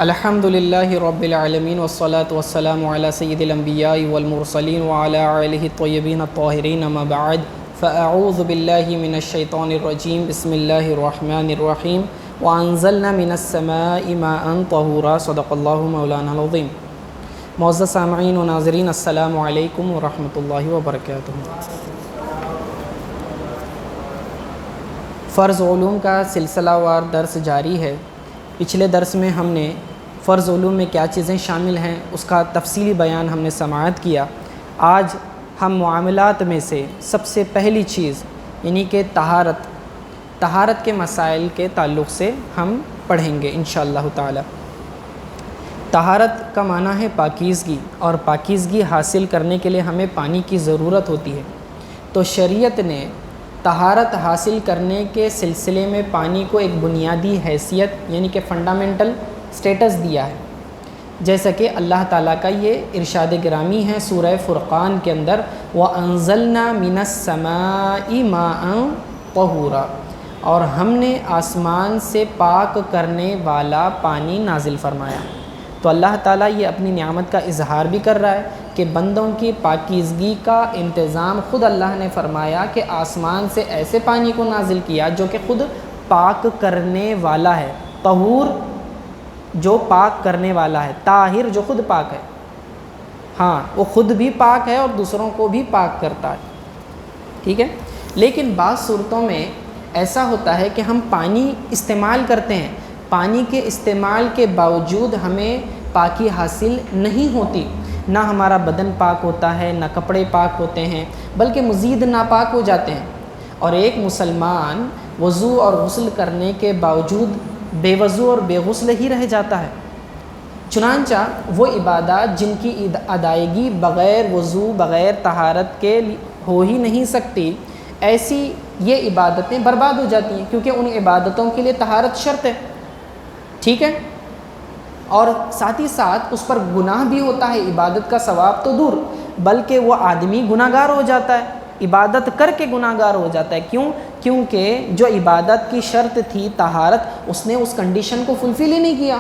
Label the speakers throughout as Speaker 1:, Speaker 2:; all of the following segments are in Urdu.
Speaker 1: الحمدللہ رب العالمین والصلاة والسلام علی سید الانبیاء والمرسلین وعلی آلہ الطیبین الطاہرین اما بعد فاعوذ باللہ من الشیطان الرجیم بسم اللہ الرحمن الرحیم وانزلنا من السماء ماء طہورا صدق اللہ مولانا العظیم۔ معزز سامعین و ناظرین السلام علیکم ورحمۃ اللہ وبرکاتہ۔ فرض علوم کا سلسلہ وار درس جاری ہے۔ پچھلے درس میں ہم نے فرض علوم میں کیا چیزیں شامل ہیں اس کا تفصیلی بیان ہم نے سماعت کیا۔ آج ہم معاملات میں سے سب سے پہلی چیز یعنی کہ طہارت کے مسائل کے تعلق سے ہم پڑھیں گے انشاءاللہ تعالی۔ طہارت کا معنی ہے پاکیزگی، اور پاکیزگی حاصل کرنے کے لیے ہمیں پانی کی ضرورت ہوتی ہے۔ تو شریعت نے طہارت حاصل کرنے کے سلسلے میں پانی کو ایک بنیادی حیثیت یعنی کہ فنڈامنٹل سٹیٹس دیا ہے، جیسا کہ اللہ تعالیٰ کا یہ ارشاد گرامی ہے سورہ فرقان کے اندر، وَأَنزَلْنَا مِنَ السَّمَاءِ مَاءً طَهُورًا، اور ہم نے آسمان سے پاک کرنے والا پانی نازل فرمایا۔ تو اللہ تعالیٰ یہ اپنی نعمت کا اظہار بھی کر رہا ہے کہ بندوں کی پاکیزگی کا انتظام خود اللہ نے فرمایا کہ آسمان سے ایسے پانی کو نازل کیا جو کہ خود پاک کرنے والا ہے۔ طہور جو پاک کرنے والا ہے، طاہر جو خود پاک ہے، ہاں وہ خود بھی پاک ہے اور دوسروں کو بھی پاک کرتا ہے، ٹھیک ہے۔ لیکن بعض صورتوں میں ایسا ہوتا ہے کہ ہم پانی استعمال کرتے ہیں، پانی کے استعمال کے باوجود ہمیں پاکی حاصل نہیں ہوتی، نہ ہمارا بدن پاک ہوتا ہے، نہ کپڑے پاک ہوتے ہیں، بلکہ مزید ناپاک ہو جاتے ہیں۔ اور ایک مسلمان وضو اور غسل کرنے کے باوجود بے وضو اور بے غسل ہی رہ جاتا ہے۔ چنانچہ وہ عبادات جن کی ادائیگی بغیر وضو بغیر طہارت کے ہو ہی نہیں سکتی، ایسی یہ عبادتیں برباد ہو جاتی ہیں، کیونکہ ان عبادتوں کے لیے طہارت شرط ہے، ٹھیک ہے۔ اور ساتھ ہی ساتھ اس پر گناہ بھی ہوتا ہے، عبادت کا ثواب تو دور بلکہ وہ آدمی گناہ گار ہو جاتا ہے، عبادت کر کے گناہ گار ہو جاتا ہے۔ کیونکہ جو عبادت کی شرط تھی طہارت، اس نے اس کنڈیشن کو فلفل ہی نہیں کیا۔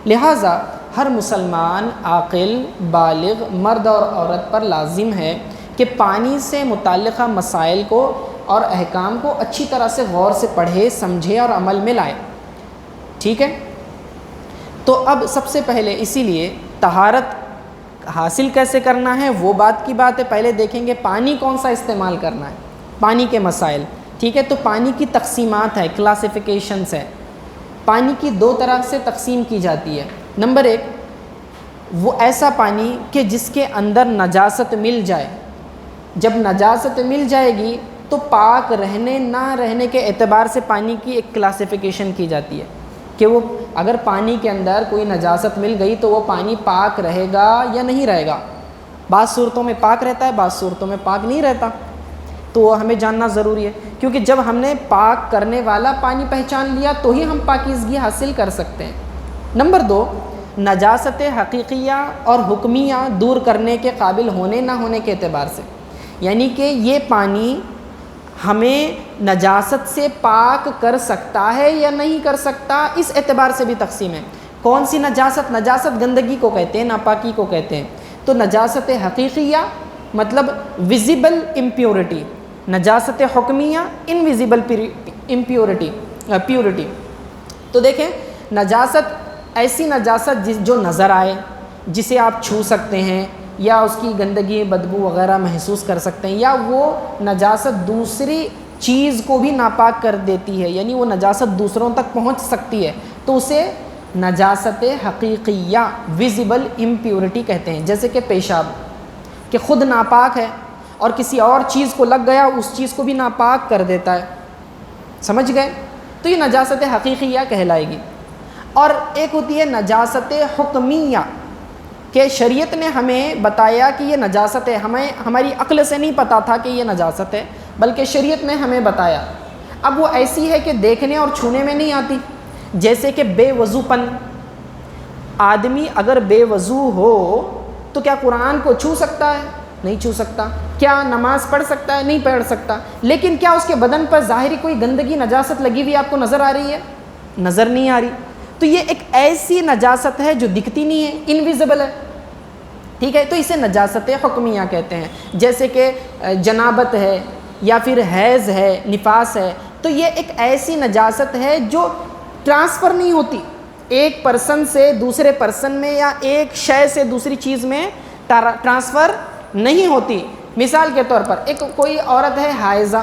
Speaker 1: لہٰذا ہر مسلمان عاقل بالغ مرد اور عورت پر لازم ہے کہ پانی سے متعلقہ مسائل کو اور احکام کو اچھی طرح سے غور سے پڑھے، سمجھے اور عمل میں لائے، ٹھیک ہے۔ تو اب سب سے پہلے اسی لیے طہارت حاصل کیسے کرنا ہے وہ بات کی بات ہے۔ پہلے دیکھیں گے پانی کون سا استعمال کرنا ہے، پانی کے مسائل، ٹھیک ہے۔ تو پانی کی تقسیمات ہے، کلاسیفیکیشنز ہے۔ پانی کی دو طرح سے تقسیم کی جاتی ہے۔ نمبر ایک، وہ ایسا پانی کہ جس کے اندر نجاست مل جائے، جب نجاست مل جائے گی تو پاک رہنے نہ رہنے کے اعتبار سے پانی کی ایک کلاسیفیکیشن کی جاتی ہے کہ وہ اگر پانی کے اندر کوئی نجاست مل گئی تو وہ پانی پاک رہے گا یا نہیں رہے گا۔ بعض صورتوں میں پاک رہتا ہے، بعض صورتوں میں پاک نہیں رہتا، تو وہ ہمیں جاننا ضروری ہے، کیونکہ جب ہم نے پاک کرنے والا پانی پہچان لیا تو ہی ہم پاکیزگی حاصل کر سکتے ہیں۔ نمبر دو، نجاست حقیقیہ اور حکمیہ دور کرنے کے قابل ہونے نہ ہونے کے اعتبار سے، یعنی کہ یہ پانی ہمیں نجاست سے پاک کر سکتا ہے یا نہیں کر سکتا، اس اعتبار سے بھی تقسیم ہے۔ کون سی نجاست؟ نجاست گندگی کو کہتے ہیں، ناپاکی کو کہتے ہیں۔ تو نجاست حقیقیہ مطلب ویزیبل امپیورٹی، نجاست حکمیہ انویزیبل پیورٹی۔ تو دیکھیں، نجاست ایسی نجاست جو نظر آئے، جسے آپ چھو سکتے ہیں یا اس کی گندگی بدبو وغیرہ محسوس کر سکتے ہیں، یا وہ نجاست دوسری چیز کو بھی ناپاک کر دیتی ہے، یعنی وہ نجاست دوسروں تک پہنچ سکتی ہے، تو اسے نجاست حقیقیہ ویزیبل امپیورٹی کہتے ہیں۔ جیسے کہ پیشاب کہ خود ناپاک ہے اور کسی اور چیز کو لگ گیا، اس چیز کو بھی ناپاک کر دیتا ہے، سمجھ گئے؟ تو یہ نجاست حقیقیہ کہلائے گی۔ اور ایک ہوتی ہے نجاست حکمیہ کہ شریعت نے ہمیں بتایا کہ یہ نجاست ہے، ہماری عقل سے نہیں پتہ تھا کہ یہ نجاست ہے، بلکہ شریعت نے ہمیں بتایا۔ اب وہ ایسی ہے کہ دیکھنے اور چھونے میں نہیں آتی، جیسے کہ بے وضو پن۔ آدمی اگر بے وضو ہو تو کیا قرآن کو چھو سکتا ہے؟ نہیں چھو سکتا۔ کیا نماز پڑھ سکتا ہے؟ نہیں پڑھ سکتا۔ لیکن کیا اس کے بدن پر ظاہری کوئی گندگی نجاست لگی ہوئی آپ کو نظر آ رہی ہے؟ نظر نہیں آ رہی۔ تو یہ ایک ایسی نجاست ہے جو دکھتی نہیں ہے، انویزیبل ہے، ٹھیک ہے، تو اسے نجاست حکمیہ کہتے ہیں. جیسے کہ جنابت ہے یا پھر حیض ہے، نفاس ہے، تو یہ ایک ایسی نجاست ہے جو ٹرانسفر نہیں ہوتی ایک پرسن سے دوسرے پرسن میں، یا ایک شے سے دوسری چیز میں ٹرانسفر نہیں ہوتی. مثال کے طور پر ایک کوئی عورت ہے حائضہ،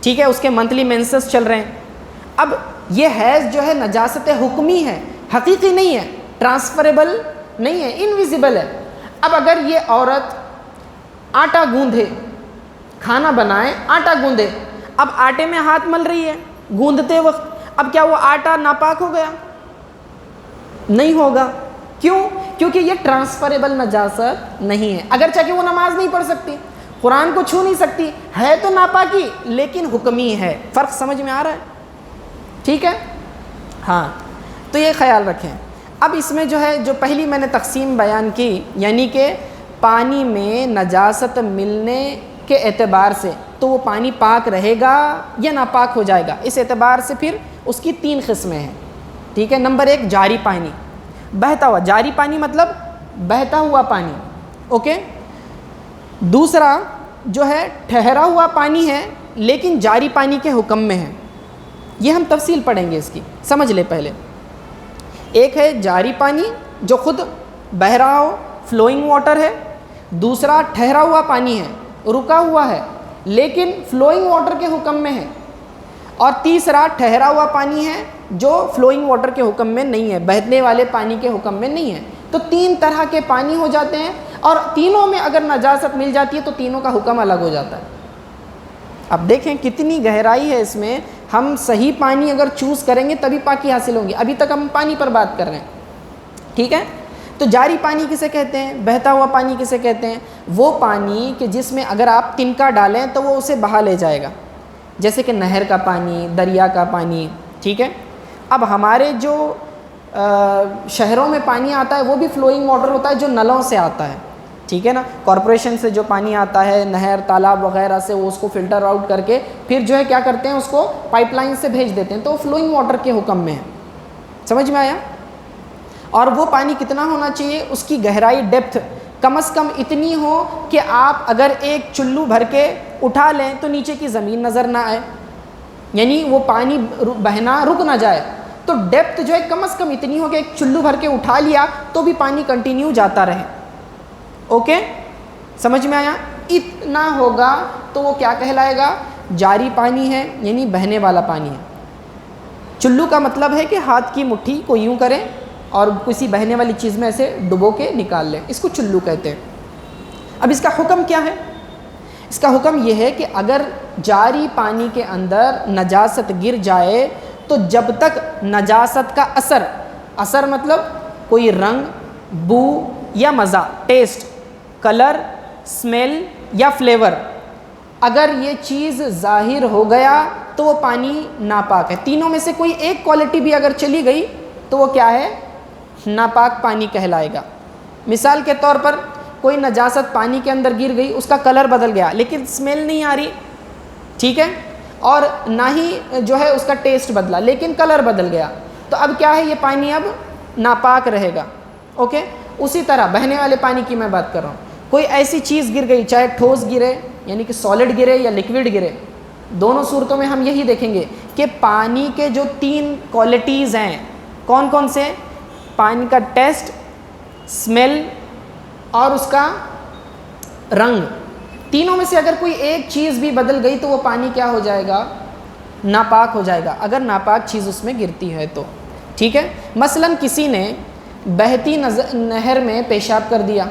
Speaker 1: ٹھیک ہے، اس کے منتھلی مینسز چل رہے ہیں. اب یہ حیض جو ہے نجاست حکمی ہے، حقیقی نہیں ہے، ٹرانسفریبل نہیں ہے، انویزیبل ہے. اب اگر یہ عورت آٹا گوندھے، کھانا بنائے، آٹا گوندھے، اب آٹے میں ہاتھ مل رہی ہے گوندھتے وقت، اب کیا وہ آٹا ناپاک ہو گیا؟ نہیں ہوگا. کیوں؟ کیونکہ یہ ٹرانسفریبل نجاست نہیں ہے. اگرچہ کہ وہ نماز نہیں پڑھ سکتی، قرآن کو چھو نہیں سکتی، ہے تو ناپاکی لیکن حکمی ہے. فرق سمجھ میں آ رہا ہے؟ ٹھیک ہے، ہاں، تو یہ خیال رکھیں. اب اس میں جو ہے جو پہلی میں نے تقسیم بیان کی، یعنی کہ پانی میں نجاست ملنے کے اعتبار سے تو وہ پانی پاک رہے گا یا ناپاک ہو جائے گا، اس اعتبار سے پھر اس کی 3 قسمیں ہیں. ٹھیک ہے، نمبر 1 جاری پانی، بہتا ہوا. جاری پانی مطلب بہتا ہوا پانی، اوکے. دوسرا جو ہے ٹھہرا ہوا پانی ہے لیکن جاری پانی کے حکم میں ہے. یہ ہم تفصیل پڑھیں گے اس کی، سمجھ لے پہلے. ایک ہے جاری پانی جو خود بہہ رہا ہو، فلوئنگ واٹر ہے. دوسرا ٹھہرا ہوا پانی ہے، رکا ہوا ہے لیکن فلوئنگ واٹر کے حکم میں ہے. اور تیسرا ٹھہرا ہوا پانی ہے جو فلوئنگ واٹر کے حکم میں نہیں ہے، بہنے والے پانی کے حکم میں نہیں ہے. تو 3 طرح کے پانی ہو جاتے ہیں، اور تینوں میں اگر نجاست مل جاتی ہے تو تینوں کا حکم الگ ہو جاتا ہے. اب دیکھیں کتنی گہرائی ہے اس میں. ہم صحیح پانی اگر چوز کریں گے تبھی پاکی حاصل ہوں گی. ابھی تک ہم پانی پر بات کر رہے ہیں، ٹھیک ہے. تو جاری پانی کسے کہتے ہیں؟ بہتا ہوا پانی کسے کہتے ہیں؟ وہ پانی کہ جس میں اگر آپ تنکا ڈالیں تو وہ اسے بہا لے جائے گا، جیسے کہ نہر کا پانی، دریا کا پانی، ٹھیک ہے. اب ہمارے جو شہروں میں پانی آتا ہے وہ بھی فلوئنگ واٹر ہوتا ہے جو نلوں سے آتا ہے، ٹھیک ہے نا. کارپوریشن سے جو پانی آتا ہے نہر، تالاب وغیرہ سے، وہ اس کو فلٹر آؤٹ کر کے پھر جو ہے کیا کرتے ہیں، اس کو پائپ لائن سے بھیج دیتے ہیں، تو وہ فلوئنگ واٹر کے حکم میں ہے. سمجھ میں آیا؟ اور وہ پانی کتنا ہونا چاہیے؟ اس کی گہرائی، ڈیپتھ کم از کم اتنی ہو کہ آپ اگر ایک چلو بھر کے اٹھا لیں تو نیچے کی زمین نظر نہ آئے، یعنی وہ پانی بہنا رک نہ جائے. تو ڈیپتھ جو ہے کم از کم اتنی ہو کہ ایک چلو بھر کے اٹھا لیا تو بھی پانی کنٹینیو جاتا رہے. اوکے، سمجھ میں آیا؟ اتنا ہوگا تو وہ کیا کہلائے گا؟ جاری پانی ہے، یعنی بہنے والا پانی ہے. چلو کا مطلب ہے کہ ہاتھ کی مٹھی کو یوں کریں اور کسی بہنے والی چیز میں ایسے ڈبو کے نکال لیں، اس کو چلو کہتے ہیں. اب اس کا حکم کیا ہے؟ اس کا حکم یہ ہے کہ اگر جاری پانی کے اندر نجاست گر جائے تو جب تک نجاست کا اثر مطلب کوئی رنگ، بو یا مزہ، ٹیسٹ، کلر، سمیل یا فلیور، اگر یہ چیز ظاہر ہو گیا تو وہ پانی ناپاک ہے. تینوں میں سے کوئی ایک کوالٹی بھی اگر چلی گئی تو وہ کیا ہے؟ ناپاک پانی کہلائے گا. مثال کے طور پر کوئی نجاست پانی کے اندر گر گئی، اس کا کلر بدل گیا لیکن سمیل نہیں آ رہی، ٹھیک ہے، اور نہ ہی جو ہے اس کا ٹیسٹ بدلا لیکن کلر بدل گیا، تو اب کیا ہے؟ یہ پانی اب ناپاک رہے گا. اوکے. اسی طرح بہنے والے پانی کی میں بات کر رہا ہوں. کوئی ایسی چیز گر گئی، چاہے ٹھوس گرے یعنی کہ سالڈ گرے یا لکوڈ گرے، دونوں صورتوں میں ہم یہی دیکھیں گے کہ پانی کے جو 3 کوالٹیز ہیں، کون کون سے؟ پانی کا ٹیسٹ، سمیل اور اس کا رنگ. تینوں میں سے اگر کوئی ایک چیز بھی بدل گئی تو وہ پانی کیا ہو جائے گا؟ ناپاک ہو جائے گا، اگر ناپاک چیز اس میں گرتی ہے تو، ٹھیک ہے. مثلا کسی نے بہتی نہر میں پیشاب کر دیا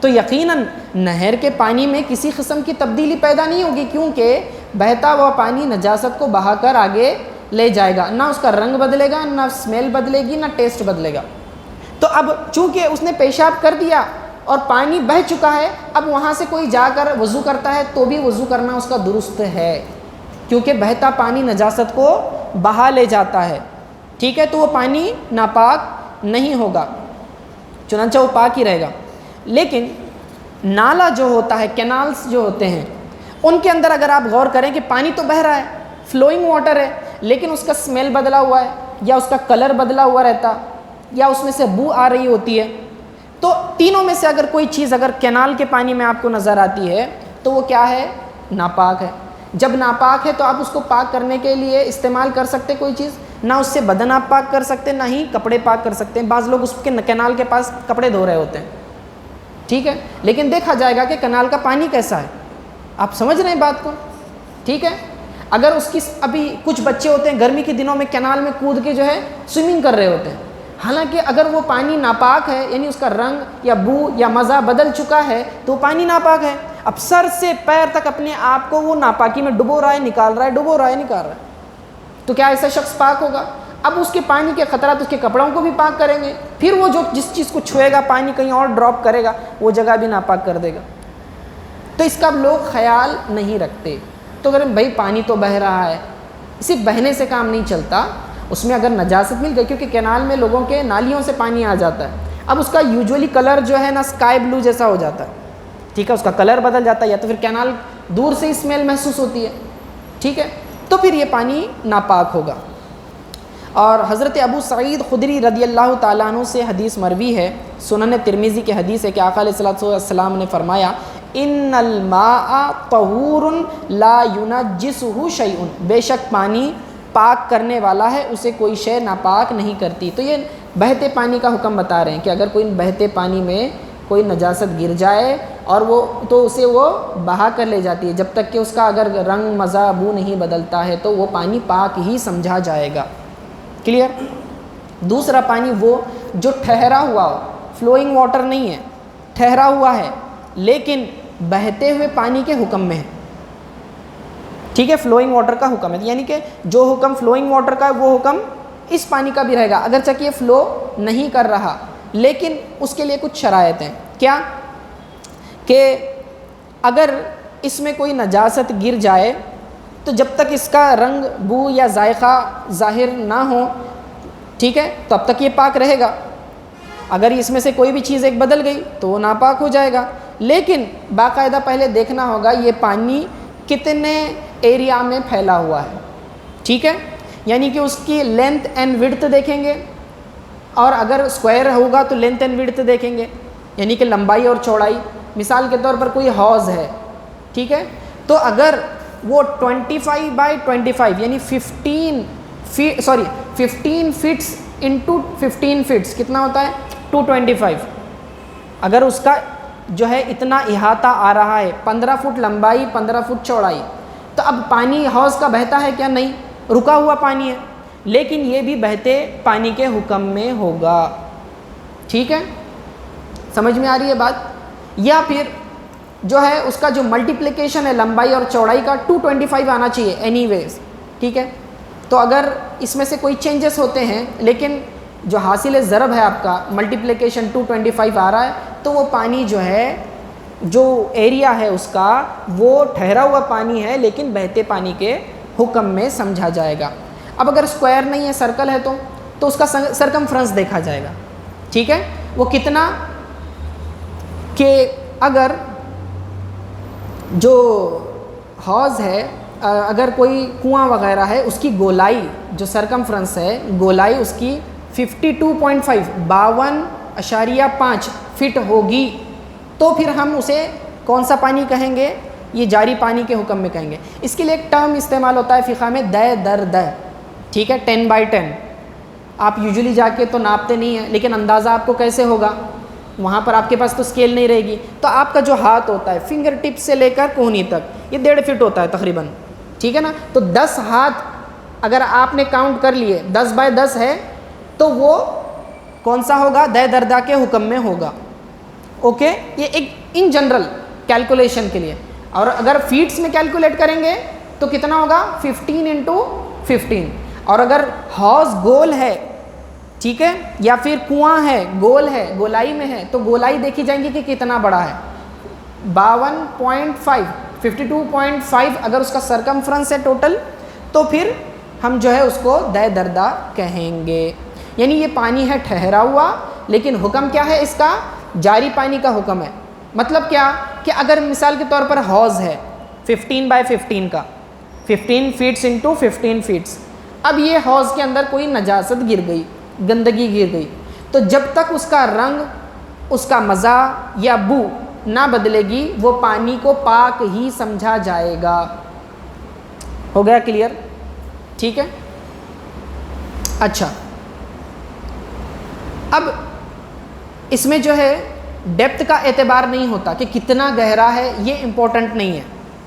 Speaker 1: تو یقیناً نہر کے پانی میں کسی قسم کی تبدیلی پیدا نہیں ہوگی، کیونکہ بہتا ہوا پانی نجاست کو بہا کر آگے لے جائے گا، نہ اس کا رنگ بدلے گا، نہ اسمیل بدلے گی، نہ ٹیسٹ بدلے گا. تو اب چونکہ اس نے پیشاب کر دیا اور پانی بہہ چکا ہے، اب وہاں سے کوئی جا کر وضو کرتا ہے تو بھی وضو کرنا اس کا درست ہے، کیونکہ بہتا پانی نجاست کو بہا لے جاتا ہے، ٹھیک ہے. تو وہ پانی ناپاک نہیں ہوگا، چنانچہ وہ پاک ہی رہے گا. لیکن نالا جو ہوتا ہے، کینالز جو ہوتے ہیں، ان کے اندر اگر آپ غور کریں کہ پانی تو بہہ رہا ہے، فلوئنگ واٹر ہے، لیکن اس کا سمیل بدلا ہوا ہے، یا اس کا کلر بدلا ہوا رہتا یا اس میں سے بو آ رہی ہوتی ہے. تو تینوں میں سے اگر کوئی چیز اگر کینال کے پانی میں آپ کو نظر آتی ہے تو وہ کیا ہے؟ ناپاک ہے. جب ناپاک ہے تو آپ اس کو پاک کرنے کے لیے استعمال کر سکتے کوئی چیز؟ نہ اس سے بدن آپ پاک کر سکتے نہ ہی کپڑے پاک کر سکتے ہیں. بعض لوگ اس کے کینال کے پاس کپڑے دھو رہے ہوتے ہیں, ٹھیک ہے, لیکن دیکھا جائے گا کہ کینال کا پانی کیسا ہے. آپ سمجھ رہے ہیں بات کو, ٹھیک ہے. اگر اس کی ابھی کچھ بچے ہوتے ہیں گرمی کے دنوں میں کینال میں کود کے جو ہے سوئمنگ کر رہے ہوتے ہیں, حالانکہ اگر وہ پانی ناپاک ہے یعنی اس کا رنگ یا بو یا مزہ بدل چکا ہے تو وہ پانی ناپاک ہے. اب سر سے پیر تک اپنے آپ کو وہ ناپاکی میں ڈبو رہا ہے, نکال رہا ہے, ڈبو رہا ہے, نکال رہا ہے, تو کیا ایسا شخص پاک ہوگا؟ اب اس کے پانی کے خطرات اس کے کپڑوں کو بھی پاک کریں گے, پھر وہ جو جس چیز کو چھوئے گا پانی کہیں اور ڈراپ کرے گا وہ جگہ بھی ناپاک کر دے گا. تو اس کا اب لوگ خیال نہیں رکھتے. تو اگر بھائی پانی تو بہہ رہا ہے, صرف بہنے سے کام نہیں چلتا, اس میں اگر نجاست مل گئی, کیونکہ کینال میں لوگوں کے نالیوں سے پانی آ جاتا ہے, اب اس کا یوزولی کلر جو ہے نا اسکائی بلو جیسا ہو جاتا ہے, ٹھیک ہے, اس کا کلر بدل جاتا ہے, یا تو پھر کینال دور سے اسمیل محسوس ہوتی ہے, ٹھیک ہے, تو پھر یہ پانی ناپاک ہوگا. اور حضرت ابو سعید خدری رضی اللہ تعالیٰ عنہ سے حدیث مروی ہے, سنن ترمذی کی حدیث ہے کہ آقا علیہ الصلوۃ والسلام نے فرمایا ان الماء طہور لا ینجسہ شیء, بے شک پانی پاک کرنے والا ہے, اسے کوئی شے ناپاک نہیں کرتی. تو یہ بہتے پانی کا حکم بتا رہے ہیں کہ اگر کوئی بہتے پانی میں کوئی نجاست گر جائے اور وہ تو اسے وہ بہا کر لے جاتی ہے, جب تک کہ اس کا اگر رنگ مزہ بو نہیں بدلتا ہے تو وہ پانی پاک ہی سمجھا جائے گا. کلیئر؟ دوسرا پانی وہ جو ٹھہرا ہوا ہو, فلوئنگ واٹر نہیں ہے, ٹھہرا ہوا ہے لیکن بہتے ہوئے پانی کے حکم میں ہے, ٹھیک ہے, فلوئنگ واٹر کا حکم ہے, یعنی کہ جو حکم فلوئنگ واٹر کا ہے وہ حکم اس پانی کا بھی رہے گا, اگرچہ کہ یہ فلو نہیں کر رہا, لیکن اس کے لیے کچھ شرائط ہیں. کیا کہ اگر اس میں کوئی نجاست گر جائے تو جب تک اس کا رنگ بو یا ذائقہ ظاہر نہ ہو, ٹھیک ہے, تو اب تک یہ پاک رہے گا. اگر اس میں سے کوئی بھی چیز ایک بدل گئی تو وہ ناپاک ہو جائے گا. لیکن باقاعدہ پہلے دیکھنا ہوگا یہ پانی کتنے ایریا میں پھیلا ہوا ہے, ٹھیک ہے, یعنی کہ اس کی لینتھ اینڈ وڈتھ دیکھیں گے, اور اگر اسکوائر ہوگا تو لینتھ اینڈ وڈتھ دیکھیں گے, یعنی کہ لمبائی اور چوڑائی. مثال کے طور پر کوئی حوض ہے, ٹھیک ہے, تو اگر وہ 25/25 یعنی 15 فٹس انٹو 15 فٹس کتنا ہوتا ہے 225, اگر اس کا جو ہے اتنا احاطہ آ رہا ہے, 15 فٹ لمبائی 15 فٹ چوڑائی, تو اب پانی حوض کا بہتا ہے کیا؟ نہیں, رکا ہوا پانی ہے, لیکن یہ بھی بہتے پانی کے حکم میں ہوگا. ٹھیک ہے, سمجھ میں آ رہی ہے بات؟ یا پھر جو ہے اس کا جو ملٹیپلیکیشن ہے لمبائی اور چوڑائی کا 225 آنا چاہیے اینی ویز. ٹھیک ہے, تو اگر اس میں سے کوئی چینجز ہوتے ہیں لیکن جو حاصل ضرب ہے آپ کا ملٹیپلیکیشن 225 آ رہا ہے, تو وہ پانی جو ہے جو ایریا ہے اس کا وہ ٹھہرا ہوا پانی ہے لیکن بہتے پانی کے حکم میں سمجھا جائے گا. اب اگر اسکوائر نہیں ہے, سرکل ہے, تو اس کا سرکمفرنس دیکھا جائے گا. ٹھیک ہے, وہ کتنا کہ اگر جو حوض ہے, اگر کوئی کنواں وغیرہ ہے, اس کی گولائی جو سرکمفرنس ہے گولائی اس کی 52.5 52.5 فٹ ہوگی, تو پھر ہم اسے کون سا پانی کہیں گے؟ یہ جاری پانی کے حکم میں کہیں گے. اس کے لیے ایک ٹرم استعمال ہوتا ہے فقہ میں دے در دے. ٹھیک ہے, 10/10. آپ یوزلی جا کے تو ناپتے نہیں ہیں, لیکن اندازہ آپ کو کیسے ہوگا؟ وہاں پر آپ کے پاس تو اسکیل نہیں رہے گی, تو آپ کا جو ہاتھ ہوتا ہے فنگر ٹپ سے لے کر کہنی تک یہ 1.5 فٹ ہوتا ہے تقریباً. ٹھیک ہے نا, تو 10 ہاتھ اگر آپ نے کاؤنٹ کر لیے 10/10 ہے تو وہ کون سا ہوگا؟ دے دردا کے حکم میں ہوگا. اوکے, یہ ایک ان جنرل کیلکولیشن کے لیے. اور اگر فیٹس میں کیلکولیٹ کریں گے تو کتنا ہوگا؟ 15/15. اور اگر حوض گول ہے, ٹھیک ہے, یا پھر کنواں ہے گول ہے, گولائی میں ہے, تو گولائی دیکھی جائیں گی کہ کتنا بڑا ہے. 52.5 52.5 اگر اس کا سرکمفرنس ہے ٹوٹل, تو پھر ہم جو ہے اس کو دے دردا کہیں گے. یعنی یہ پانی ہے ٹھہرا ہوا, لیکن حکم کیا ہے اس کا؟ جاری پانی کا حکم ہے. مطلب کیا کہ اگر مثال کے طور پر حوض ہے 15/15 کا, 15 فیٹس انٹو 15 فیٹس, اب یہ حوض کے اندر کوئی نجاست گر گئی، گندگی گر گئی، تو جب تک اس کا رنگ، اس کا مزہ یا بو نہ بدلے گی وہ پانی کو پاک ہی سمجھا جائے گا۔ ہو گیا کلیئر؟ ٹھیک ہے۔ اچھا، اب اس میں جو ہے ڈیپتھ کا اعتبار نہیں ہوتا کہ کتنا گہرا ہے، یہ امپورٹنٹ نہیں ہے۔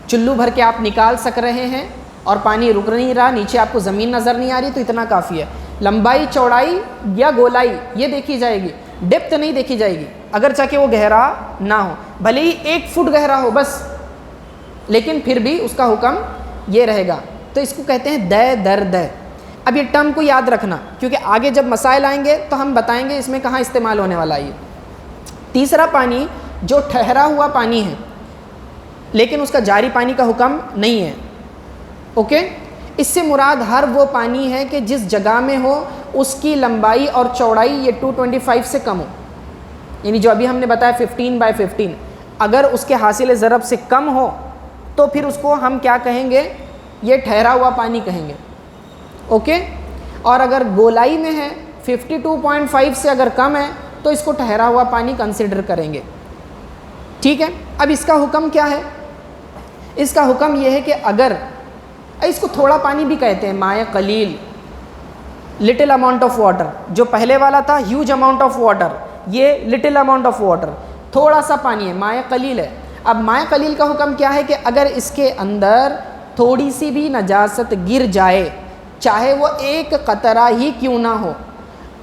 Speaker 1: چلو بھر کے آپ نکال سک رہے ہیں اور پانی رک نہیں رہا، نیچے آپ کو زمین نظر نہیں آ رہی، تو اتنا کافی ہے۔ لمبائی، چوڑائی یا گولائی یہ دیکھی جائے گی، ڈیپتھ نہیں دیکھی جائے گی، اگر چاہے وہ گہرا نہ ہو، بھلے ہی 1 فٹ گہرا ہو بس، لیکن پھر بھی اس کا حکم یہ رہے گا۔ تو اس کو کہتے ہیں دے در دے۔ اب یہ ٹرم کو یاد رکھنا، کیونکہ آگے جب مسائل آئیں گے تو ہم بتائیں گے اس میں کہاں استعمال ہونے والا ہے۔ تیسرا پانی جو ٹھہرا ہوا پانی ہے لیکن اس کا جاری پانی کا حکم نہیں ہے، اوکے؟ اس سے مراد ہر وہ پانی ہے کہ جس جگہ میں ہو اس کی لمبائی اور چوڑائی یہ 225 سے کم ہو، یعنی جو ابھی ہم نے بتایا 15x15، اگر اس کے حاصل ضرب سے کم ہو تو پھر اس کو ہم کیا کہیں گے؟ یہ ٹھہرا ہوا پانی کہیں گے، اوکے؟ اور اگر گولائی میں ہے 52.5 سے اگر کم ہے تو اس کو ٹھہرا ہوا پانی کنسیڈر کریں گے، ٹھیک ہے؟ اب اس کا حکم کیا ہے؟ اس کا حکم یہ ہے کہ اگر اس کو تھوڑا پانی بھی کہتے ہیں، مائع قلیل، لٹل اماؤنٹ آف واٹر، جو پہلے والا تھا ہیوج اماؤنٹ آف واٹر، یہ لٹل اماؤنٹ آف واٹر، تھوڑا سا پانی ہے، مائع قلیل ہے۔ اب مائع قلیل کا حکم کیا ہے کہ اگر اس کے اندر تھوڑی سی بھی نجاست گر جائے، چاہے وہ 1 قطرہ ہی کیوں نہ ہو،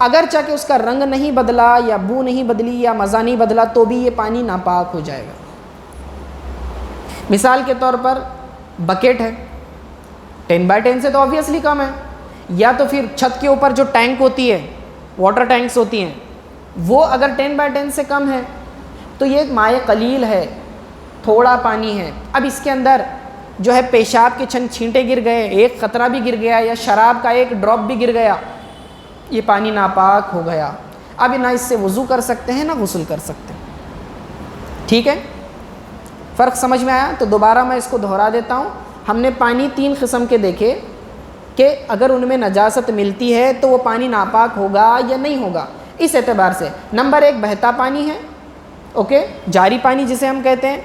Speaker 1: اگر چاہے کہ اس کا رنگ نہیں بدلا یا بو نہیں بدلی یا مزہ نہیں بدلا، تو بھی یہ پانی ناپاک ہو جائے گا۔ مثال کے طور پر بکیٹ ہے، 10x10 سے تو آبویسلی کم ہے، یا تو پھر چھت کے اوپر جو ٹینک ہوتی ہے، واٹر ٹینکس ہوتی ہیں، وہ اگر 10x10 سے کم ہے تو یہ ایک مائع قلیل ہے، تھوڑا پانی ہے۔ اب اس کے اندر جو ہے پیشاب کے چند چھینٹے گر گئے، 1 قطرہ بھی گر گیا، یا شراب کا 1 ڈراپ بھی گر گیا، یہ پانی ناپاک ہو گیا۔ اب نہ اس سے وضو کر سکتے ہیں نہ غسل کر سکتے ہیں، ٹھیک ہے؟ فرق سمجھ میں آیا؟ تو دوبارہ میں اس کو دہرا دیتا ہوں۔ ہم نے پانی 3 قسم کے دیکھے کہ اگر ان میں نجاست ملتی ہے تو وہ پانی ناپاک ہوگا یا نہیں ہوگا، اس اعتبار سے۔ نمبر 1 بہتا پانی ہے، اوکے، جاری پانی جسے ہم کہتے ہیں،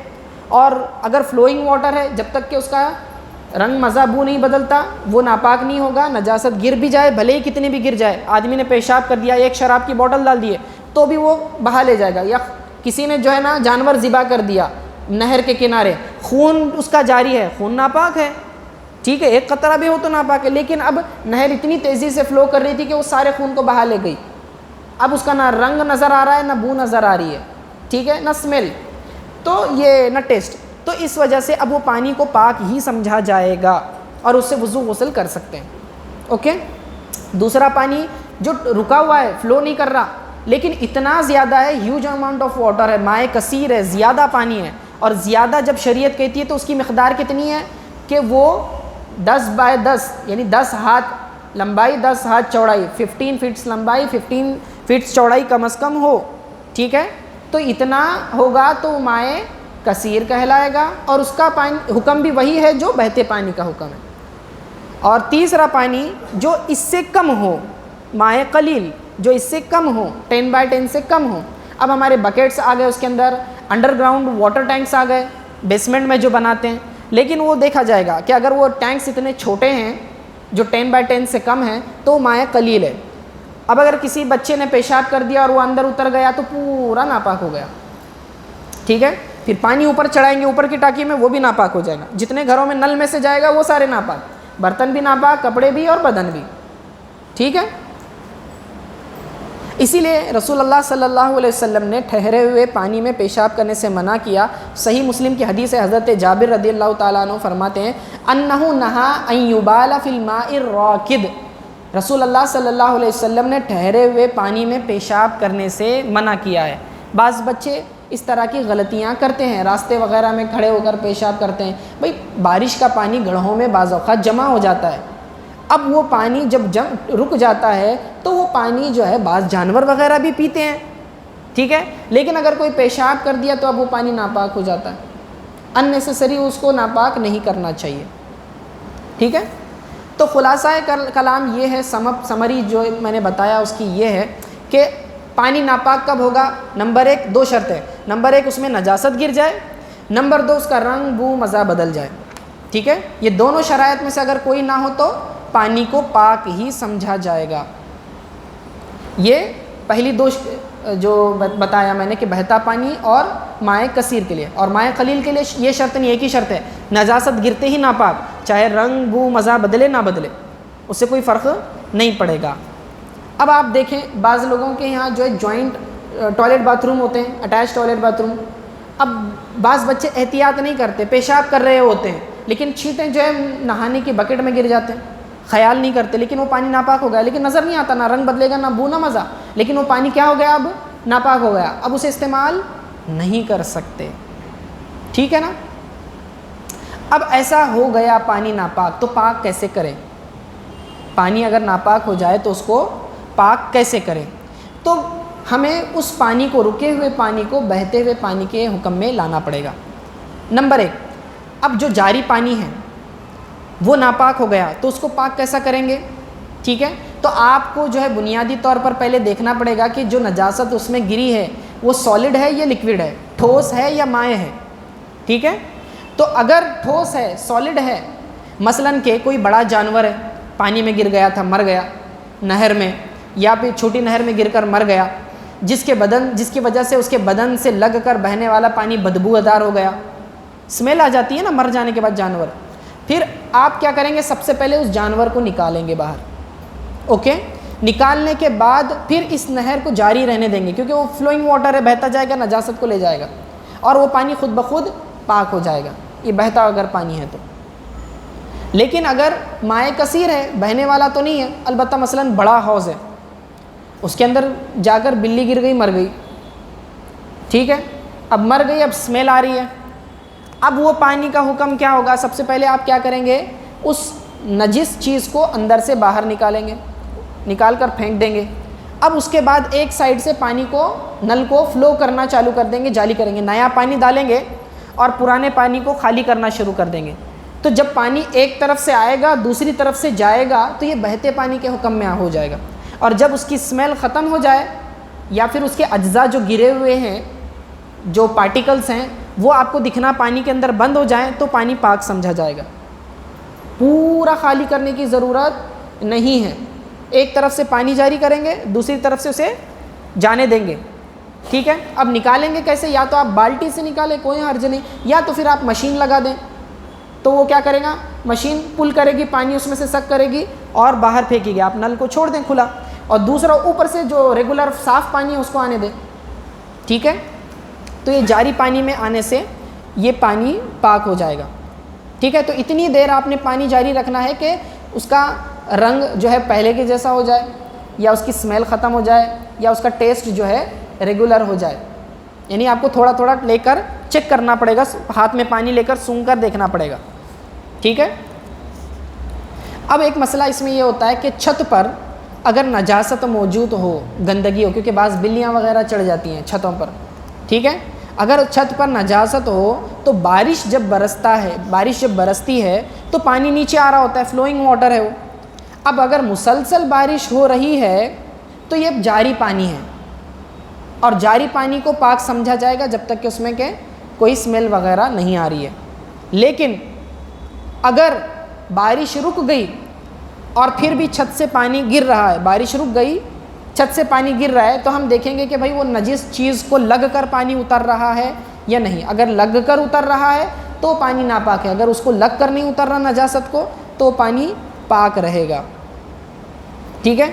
Speaker 1: اور اگر فلوئنگ واٹر ہے جب تک کہ اس کا رنگ مزہ بو نہیں بدلتا وہ ناپاک نہیں ہوگا، نجاست گر بھی جائے، بھلے ہی کتنی بھی گر جائے، آدمی نے پیشاب کر دیا، 1 شراب کی بوٹل ڈال دیے تو بھی وہ بہا لے جائے گا، یا کسی نے جو ہے نا جانور ذبح کر دیا نہر کے کنارے، خون اس کا جاری ہے، خون ناپاک ہے، ٹھیک ہے، 1 قطرہ بھی ہو تو ناپاک ہے، لیکن اب نہر اتنی تیزی سے فلو کر رہی تھی کہ وہ سارے خون کو بہا لے گئی، اب اس کا نہ رنگ نظر آ رہا ہے نہ بو نظر آ رہی ہے، ٹھیک ہے، نہ اسمیل، تو یہ نہ ٹیسٹ، تو اس وجہ سے اب وہ پانی کو پاک ہی سمجھا جائے گا اور اس سے وضو غسل کر سکتے ہیں، اوکے؟ دوسرا پانی جو رکا ہوا ہے، فلو نہیں کر رہا، لیکن اتنا زیادہ ہے، ہیوج اماؤنٹ آف واٹر ہے، مائع کثیر ہے، زیادہ پانی ہے، اور زیادہ جب شریعت کہتی ہے تو اس کی مقدار کتنی ہے کہ وہ 10x10 یعنی 10 ہاتھ لمبائی، 10 ہاتھ چوڑائی، 15 فٹس لمبائی، 15 فٹس چوڑائی کم از کم ہو، ٹھیک ہے؟ تو اتنا ہوگا تو مائع کثیر کہلائے گا، اور اس کا پانی حکم بھی وہی ہے جو بہتے پانی کا حکم ہے۔ اور تیسرا پانی جو اس سے کم ہو، مائع قلیل، جو اس سے کم ہو، 10x10 سے کم ہو۔ اب ہمارے بکیٹس آ گئے، اس کے اندر انڈر گراؤنڈ واٹر ٹینکس آ گئے، بیسمنٹ میں جو بناتے ہیں، لیکن وہ دیکھا جائے گا کہ اگر وہ ٹینکس اتنے چھوٹے ہیں جو 10x10 سے کم ہیں تو مائع قلیل ہے۔ اب اگر کسی بچے نے پیشاب کر دیا اور وہ اندر اتر گیا تو پورا ناپاک ہو گیا، ٹھیک ہے؟ پھر پانی اوپر چڑھائیں گے اوپر کی ٹانکی میں، وہ بھی ناپاک ہو جائے گا، جتنے گھروں میں نل میں سے جائے گا وہ سارے ناپاک، برتن بھی ناپاک، کپڑے بھی اور بدن بھی، ٹھیک ہے؟ اسی لیے رسول اللہ صلی اللہ علیہ وسلم نے ٹھہرے ہوئے پانی میں پیشاب کرنے سے منع کیا۔ صحیح مسلم کی حدیث ہے، حضرت جابر رضی اللہ تعالیٰ عنہ فرماتے ہیں انہ نہا ان یبال فی الماء الراکد، رسول اللہ صلی اللہ علیہ وسلم نے ٹھہرے ہوئے پانی میں پیشاب کرنے سے منع کیا ہے۔ بعض بچے اس طرح کی غلطیاں کرتے ہیں، راستے وغیرہ میں کھڑے ہو کر پیشاب کرتے ہیں، بھئی بارش کا پانی گڑھوں میں بعض اوقات جمع ہو جاتا ہے، اب وہ پانی جب رک جاتا ہے تو وہ پانی جو ہے بعض جانور وغیرہ بھی پیتے ہیں، ٹھیک ہے، لیکن اگر کوئی پیشاب کر دیا تو اب وہ پانی ناپاک ہو جاتا ہے، ان نیسیسری اس کو ناپاک نہیں کرنا چاہیے، ٹھیک ہے؟ تو خلاصہ کلام یہ ہے، سمری جو میں نے بتایا اس کی یہ ہے کہ پانی ناپاک کب ہوگا؟ نمبر 1 2 شرطیں، نمبر 1 اس میں نجاست گر جائے، نمبر 2 اس کا رنگ بو مزہ بدل جائے، ٹھیک ہے؟ یہ دونوں شرائط میں سے اگر کوئی نہ ہو تو پانی کو پاک ہی سمجھا جائے گا۔ یہ پہلی 2 جو بتایا میں نے کہ بہتا پانی اور مائع کثیر کے لیے، اور مائع قلیل کے لیے یہ شرط نہیں، ایک ہی شرط ہے، نجاست گرتے ہی ناپاک، چاہے رنگ بو مزہ بدلے نہ بدلے، اس سے کوئی فرق نہیں پڑے گا۔ اب آپ دیکھیں بعض لوگوں کے یہاں جو ہے جوائنٹ ٹوائلٹ باتھ روم ہوتے ہیں، اٹیچ ٹوائلٹ باتھ روم، اب بعض بچے احتیاط نہیں کرتے، پیشاب کر رہے ہوتے ہیں لیکن چھینٹیں جو ہے نہانے کی بکٹ میں گر جاتے ہیں، خیال نہیں کرتے، لیکن وہ پانی ناپاک ہو گیا، لیکن نظر نہیں آتا، نہ رنگ بدلے گا نہ بو نہ مزہ، لیکن وہ پانی کیا ہو گیا؟ اب ناپاک ہو گیا، اب اسے استعمال نہیں کر سکتے، ٹھیک ہے نا؟ اب ایسا ہو گیا پانی ناپاک، تو پاک کیسے کریں؟ پانی اگر ناپاک ہو جائے تو اس کو پاک کیسے کریں؟ تو ہمیں اس پانی کو، رکے ہوئے پانی کو بہتے ہوئے پانی کے حکم میں لانا پڑے گا۔ نمبر 1، اب جو جاری پانی ہے وہ ناپاک ہو گیا تو اس کو پاک کیسا کریں گے؟ ٹھیک ہے، تو آپ کو جو ہے بنیادی طور پر پہلے دیکھنا پڑے گا کہ جو نجاست اس میں گری ہے وہ سالڈ ہے یا لیکوڈ ہے، ٹھوس ہے یا مائع ہے، ٹھیک ہے؟ تو اگر ٹھوس ہے، سالڈ ہے، مثلاً کہ کوئی بڑا جانور ہے، پانی میں گر گیا تھا، مر گیا نہر میں، یا پھر چھوٹی نہر میں گر کر مر گیا، جس کی وجہ سے اس کے بدن سے لگ کر بہنے والا پانی بدبودار ہو گیا، اسمیل آ جاتی ہے نا مر جانے کے بعد جانور، پھر آپ کیا کریں گے؟ سب سے پہلے اس جانور کو نکالیں گے باہر، اوکے؟ نکالنے کے بعد پھر اس نہر کو جاری رہنے دیں گے، کیونکہ وہ فلوئنگ واٹر ہے، بہتا جائے گا، نجاست کو لے جائے گا، اور وہ پانی خود بخود پاک ہو جائے گا، یہ بہتا اگر پانی ہے تو۔ لیکن اگر مائع کثیر ہے، بہنے والا تو نہیں ہے، البتہ مثلاً بڑا حوض ہے، اس کے اندر جا کر بلی گر گئی، مر گئی، ٹھیک ہے؟ اب مر گئی، اب اسمیل آ رہی ہے، اب وہ پانی کا حکم کیا ہوگا؟ سب سے پہلے آپ کیا کریں گے؟ اس نجس چیز کو اندر سے باہر نکالیں گے، نکال کر پھینک دیں گے، اب اس کے بعد ایک سائڈ سے پانی کو، نل کو فلو کرنا چالو کر دیں گے، جاری کریں گے، نیا پانی ڈالیں گے اور پرانے پانی کو خالی کرنا شروع کر دیں گے۔ تو جب پانی ایک طرف سے آئے گا دوسری طرف سے جائے گا تو یہ بہتے پانی کے حکم میں ہو جائے گا، اور جب اس کی اسمیل ختم ہو جائے یا پھر اس کے اجزاء جو گرے ہوئے ہیں، جو پارٹیکلز ہیں، وہ آپ کو دکھنا پانی کے اندر بند ہو جائیں تو پانی پاک سمجھا جائے گا۔ پورا خالی کرنے کی ضرورت نہیں ہے، ایک طرف سے پانی جاری کریں گے، دوسری طرف سے اسے جانے دیں گے، ٹھیک ہے؟ اب نکالیں گے کیسے؟ یا تو آپ بالٹی سے نکالیں، کوئی حرج نہیں، یا تو پھر آپ مشین لگا دیں، تو وہ کیا کرے گا؟ مشین پل کرے گی، پانی اس میں سے سک کرے گی اور باہر پھینکے گی، آپ نل کو چھوڑ دیں کھلا، اور دوسرا اوپر سے جو ریگولر صاف پانی ہے اس کو آنے دیں، ٹھیک ہے؟ تو یہ جاری پانی میں آنے سے یہ پانی پاک ہو جائے گا، ٹھیک ہے؟ تو اتنی دیر آپ نے پانی جاری رکھنا ہے کہ اس کا رنگ جو ہے پہلے کے جیسا ہو جائے، یا اس کی اسمیل ختم ہو جائے، یا اس کا ٹیسٹ جو ہے ریگولر ہو جائے، یعنی آپ کو تھوڑا تھوڑا لے کر چیک کرنا پڑے گا، ہاتھ میں پانی لے کر سونگھ کر دیکھنا پڑے گا، ٹھیک ہے؟ اب ایک مسئلہ اس میں یہ ہوتا ہے کہ چھت پر اگر نجاست موجود ہو، گندگی ہو، کیونکہ بعض بلیاں وغیرہ چڑھ جاتی ہیں چھتوں پر، ٹھیک ہے؟ اگر چھت پر نجاست ہو تو بارش جب برستی ہے تو پانی نیچے آ رہا ہوتا ہے، فلوئنگ واٹر ہے وہ، اب اگر مسلسل بارش ہو رہی ہے تو یہ جاری پانی ہے، اور جاری پانی کو پاک سمجھا جائے گا جب تک کہ اس میں کہ کوئی اسمیل وغیرہ نہیں آ رہی ہے۔ لیکن اگر بارش رک گئی اور پھر بھی چھت سے پانی گر رہا ہے، بارش رک گئی، چھت سے پانی گر رہا ہے، تو ہم دیکھیں گے کہ بھائی وہ نجس چیز کو لگ کر پانی اتر رہا ہے یا نہیں۔ اگر لگ کر اتر رہا ہے تو پانی ناپاک ہے، اگر اس کو لگ کر نہیں اتر رہا نجاست کو تو پانی پاک رہے گا، ٹھیک ہے؟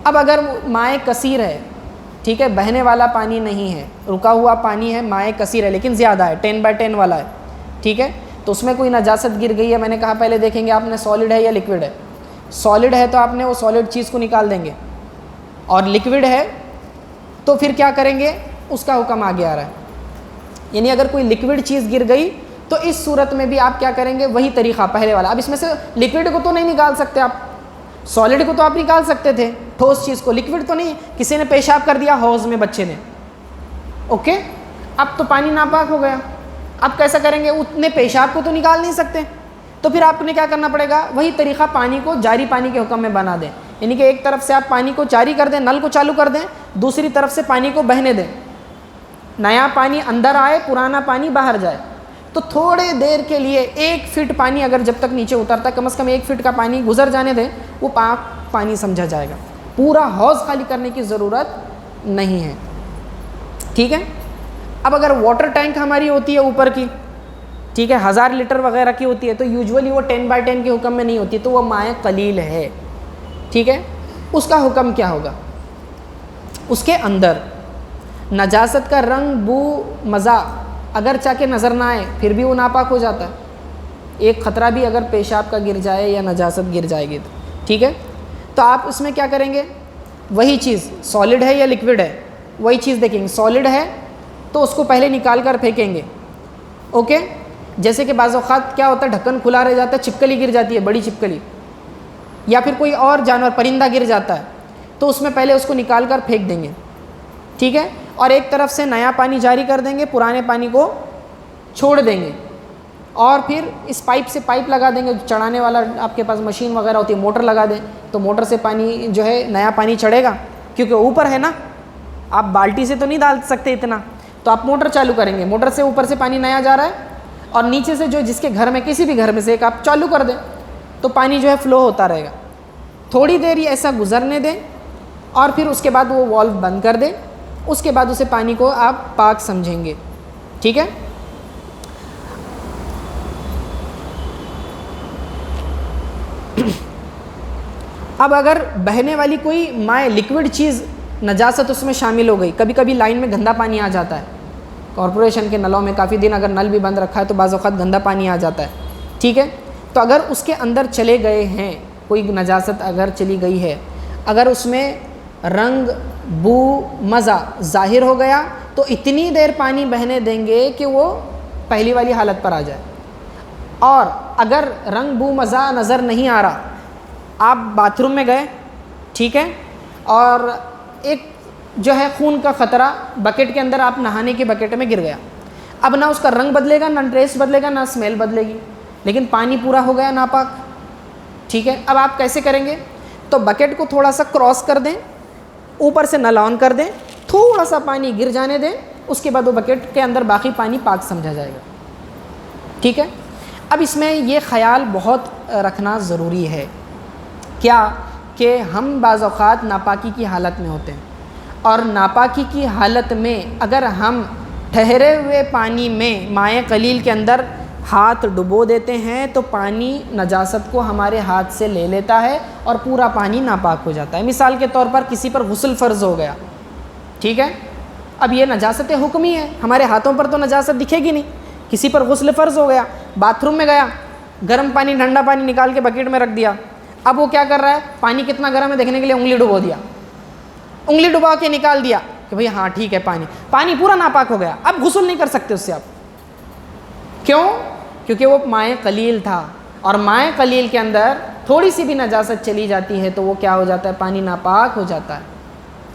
Speaker 1: اب اگر مائع کثیر ہے، ٹھیک ہے، بہنے والا پانی نہیں ہے، رکا ہوا پانی ہے، مائع کثیر ہے لیکن زیادہ ہے، 10/10 والا ہے، ٹھیک ہے، تو اس میں کوئی نجاست گر گئی ہے، میں نے کہا پہلے دیکھیں گے آپ نے سالڈ ہے یا لیکوڈ ہے، سالڈ ہے تو آپ نے وہ سالڈ چیز کو نکال دیں گے، اور لیکوڈ ہے تو پھر کیا کریں گے؟ اس کا حکم آگے آ رہا ہے، یعنی اگر کوئی لیکوڈ چیز گر گئی تو اس صورت میں بھی آپ کیا کریں گے؟ وہی طریقہ پہلے والا۔ اب اس میں سے لیکوڈ کو تو نہیں نکال سکتے آپ، سالڈ کو تو آپ نکال سکتے تھے، ٹھوس چیز کو، لیکوڈ تو نہیں، کسی نے پیشاب کر دیا حوض میں بچے نے، اوکے، اب تو پانی ناپاک ہو گیا، اب کیسا کریں گے؟ اتنے پیشاب کو تو نکال نہیں سکتے، تو پھر آپ نے کیا کرنا پڑے گا، وہی طریقہ پانی کو جاری پانی کے حکم میں بنا دیں، یعنی کہ ایک طرف سے آپ پانی کو جاری کر دیں، نل کو چالو کر دیں، دوسری طرف سے پانی کو بہنے دیں، نیا پانی اندر آئے، پرانا پانی باہر جائے۔ تو تھوڑے دیر کے لیے 1 فٹ پانی اگر جب تک نیچے اترتا ہے، کم از کم 1 فٹ کا پانی گزر جانے دیں، وہ پاک پانی سمجھا جائے گا، پورا حوض خالی کرنے کی ضرورت نہیں ہے، ٹھیک ہے۔ اب اگر واٹر ٹینک ہماری ہوتی ہے اوپر کی، ٹھیک ہے، 1000 لیٹر وغیرہ کی ہوتی ہے، تو یوزولی وہ 10x10 کے حکم میں نہیں ہوتی، تو وہ مائع قلیل ہے، ٹھیک ہے۔ اس کا حکم کیا ہوگا، اس کے اندر نجاست کا رنگ، بو، مزہ اگر چاہ کے نظر نہ آئے پھر بھی وہ ناپاک ہو جاتا ہے، ایک خطرہ بھی اگر پیشاب کا گر جائے یا نجاست گر جائے گی تو، ٹھیک ہے۔ تو آپ اس میں کیا کریں گے، وہی چیز سالڈ ہے یا لیکوڈ ہے، وہی چیز دیکھیں گے، سالڈ ہے تو اس کو پہلے نکال کر پھینکیں گے، اوکے۔ جیسے کہ بعض اوقات کیا ہوتا ہے، ڈھکن کھلا رہ جاتا ہے، چھپکلی گر جاتی ہے، بڑی چھپکلی، یا پھر کوئی اور جانور پرندہ گر جاتا ہے، تو اس میں پہلے اس کو نکال کر پھینک دیں گے، ٹھیک ہے، اور ایک طرف سے نیا پانی جاری کر دیں گے، پرانے پانی کو چھوڑ دیں گے، اور پھر اس پائپ سے پائپ لگا دیں گے، چڑھانے والا آپ کے پاس مشین وغیرہ ہوتی ہے، موٹر لگا دیں تو موٹر سے پانی جو ہے نیا پانی چڑھے گا، کیونکہ اوپر ہے نا، آپ بالٹی سے تو نہیں ڈال سکتے اتنا، تو آپ موٹر چالو کریں گے، موٹر سے اوپر سے پانی نیا جا رہا ہے، اور نیچے سے جو جس کے گھر میں کسی بھی گھر میں سے ایک آپ چالو کر دیں تو پانی جو ہے فلو ہوتا رہے گا، تھوڑی دیر یہ ایسا گزرنے دیں، اور پھر اس کے بعد وہ والو بند کر دیں، اس کے بعد اسے پانی کو آپ پاک سمجھیں گے، ٹھیک ہے۔ اب اگر بہنے والی کوئی مائع لیکوڈ چیز نجاست اس میں شامل ہو گئی، کبھی کبھی لائن میں گندا پانی آ جاتا ہے، کارپوریشن کے نلوں میں کافی دن اگر نل بھی بند رکھا ہے تو بعض اوقات گندا پانی آ جاتا ہے، ٹھیک ہے، تو اگر اس کے اندر چلے گئے ہیں کوئی نجاست اگر چلی گئی ہے، اگر اس میں رنگ، بو، مزہ ظاہر ہو گیا تو اتنی دیر پانی بہنے دیں گے کہ وہ پہلی والی حالت پر آ جائے، اور اگر رنگ، بو، مزہ نظر نہیں آ رہا، آپ باتھ روم میں گئے، ٹھیک ہے، اور ایک جو ہے خون کا خطرہ بکیٹ کے اندر، آپ نہانے کے بکیٹ میں گر گیا، اب نہ اس کا رنگ بدلے گا، نہ ٹیسٹ بدلے گا، نہ اسمیل بدلے گی، لیکن پانی پورا ہو گیا ناپاک، ٹھیک ہے۔ اب آپ کیسے کریں گے، تو بکیٹ کو تھوڑا سا کراس کر دیں، اوپر سے نل آن کر دیں، تھوڑا سا پانی گر جانے دیں، اس کے بعد وہ بکیٹ کے اندر باقی پانی پاک سمجھا جائے گا، ٹھیک ہے۔ اب اس میں یہ خیال بہت رکھنا ضروری ہے، کیا کہ ہم بعض اوقات ناپاکی کی حالت میں ہوتے ہیں، اور ناپاکی کی حالت میں اگر ہم ٹھہرے ہوئے پانی میں مائع قلیل کے اندر ہاتھ ڈبو دیتے ہیں تو پانی نجاست کو ہمارے ہاتھ سے لے لیتا ہے اور پورا پانی ناپاک ہو جاتا ہے۔ مثال کے طور پر کسی پر غسل فرض ہو گیا، ٹھیک ہے، اب یہ نجاست حکمی ہے، ہمارے ہاتھوں پر تو نجاست دکھے گی نہیں، کسی پر غسل فرض ہو گیا، باتھ روم میں گیا، گرم پانی ٹھنڈا پانی نکال کے بکیٹ میں رکھ دیا، اب وہ کیا کر رہا ہے، پانی کتنا گرم ہے دیکھنے کے لیے انگلی ڈبو دیا، انگلی ڈبا کے نکال دیا کہ بھئی ہاں ٹھیک ہے، پانی پورا ناپاک ہو گیا، اب غسل نہیں کر سکتے اس سے آپ، کیوں؟ کیونکہ وہ مائع قلیل تھا، اور مائع قلیل کے اندر تھوڑی سی بھی نجاست چلی جاتی ہے تو وہ کیا ہو جاتا ہے، پانی ناپاک ہو جاتا ہے۔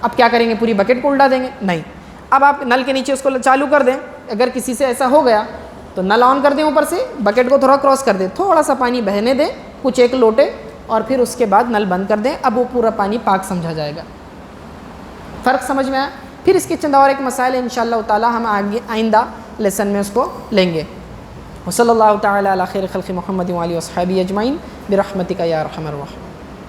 Speaker 1: اب کیا کریں گے، پوری بکیٹ کو الٹا دیں گے؟ نہیں، اب آپ نل کے نیچے اس کو چالو کر دیں، اگر کسی سے ایسا ہو گیا تو نل آن کر دیں، اوپر سے بکیٹ کو تھوڑا کراس کر دیں، تھوڑا سا پانی بہنے دیں، کچھ 1 لوٹے، اور پھر اس کے بعد نل بند کر دیں، اب وہ پورا پانی پاک سمجھا جائے گا۔ فرق سمجھ میں آیا؟ پھر اس کے چند اور ایک مسائل انشاءاللہ تعالی ہم آئندہ لیسن میں اس کو لیں گے۔ وصلی اللہ تعالی علی خیر خلق محمد و آلہ و اصحابہ اجمعین برحمتک یا ارحم الراحمین۔